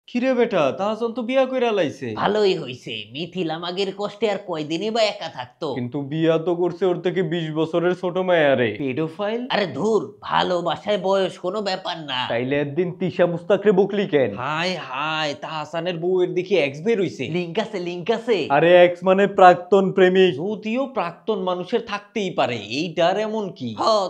কিরে বেটা, তাহসান তো বিয়া কইরা লাইছে। ভালোই হইছে, মিথিলা মাগের কষ্টে আর কয়দিনই বা একা থাকতো। কিন্তু বিয়া তো করছে ওর থেকে 20 বছরের ছোট মায়ারে। পেডোফাইল। আরে ধুর, ভালোবাসায় বয়স কোনো ব্যাপার না। তাইলে একদিন তিশা মুস্তাকরে বকলি কেন? হাই হাই, তাহসানের বউয়ের দেখি এক্স বের হইছে। লিংক আছে, লিংক আছে। আরে এক্স মানে প্রাক্তন প্রেমিক। যদিও প্রাক্তন মানুষের থাকতেই পারে, এইটার এমন কি?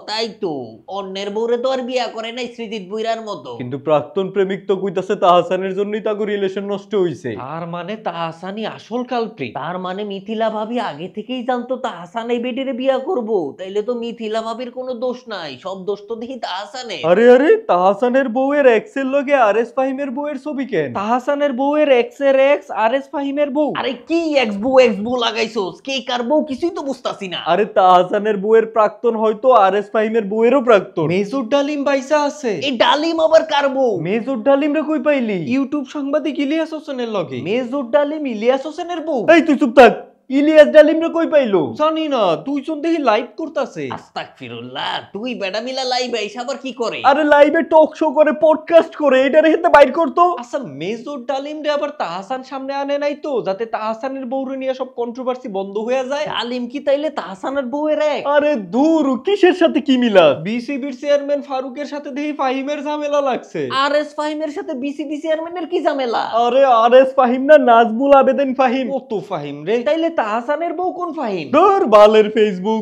তাই তো, অন্যের বউরে তো আর বিয়া করে নাই সৃজিত বুইরার মতো। কিন্তু প্রাক্তন প্রেমিক তো কইতাছে তাহসানের জন্যই তাগো রিলেশন নষ্ট হইছে। তার মানে তাহসানই আসল কালপ্রিট। তার মানে মিথিলা ভাবি আগে থেকেই জানতো তাহসান এই বেটিরে বিয়া করব। তাইলে তো মিথিলা ভাবির কোনো দোষ নাই, সব দোষ তো দেখি তাহসানের। আরে আরে, তাহসানের বউয়ের এক্স এর লগে আরএস ফাহিমের বউয়ের ছবি কেন? তাহসানের বউয়ের এক্স এর এক্স আরএস ফাহিমের বউ। আরে কি এক্স বউ লাগাইছোস? কে কার বউ কিছুই তো বুঝতাছি না। আরে তাহসানের বউয়ের প্রাক্তন হয়তো আরএস ফাহিমের বউয়েরও প্রাক্তন। মেজর ডালিম বাইসা আছে। এই ডালিম আবার কার বউ? মেজর ডালিম রে কই পাইলি? ইউটিউব সাংবাদিক ইলিয়াস হোসেনের লগে। মেজর ডালিম ইলিয়াস হোসেনের বউ? এই তুই চুপ থাক। ইলিয়াস ডালিম রে কই পাইলো? জানি না, দুইজন দেখি লাইভ করতেছে। আস্তাগফিরুল্লাহ, তুই বেডা মিলা লাইভ আইস আবার কি করে? আরে লাইভে টক শো করে, পডকাস্ট করে, এটা রেখে বাইর করতো। আচ্ছা, মেজর ডালিম রে আবার তাহসান সামনে আনে নাই তো, যাতে তাহসানের বউরে নিয়ে সব কন্ট্রোভার্সি বন্ধ হয়ে যায়? ডালিম কি তাইলে তাহসানের বউয়ের এক? আরে দূর, কিসের সাথে কি মিলা? বিসিবির চেয়ারম্যান ফারুকের সাথে দেখি ফাহিমের ঝামেলা লাগছে। আরএস ফাহিমের সাথে বিসিবি চেয়ারম্যানের কি ঝামেলা? আরে আরএস ফাহিম না, নাজমুল আবেদিন ফাহিম। কত ফাহিম রে? তাইলে তাহসানের বউ কোন ফাহিম? ধুর, বালের ফেসবুক।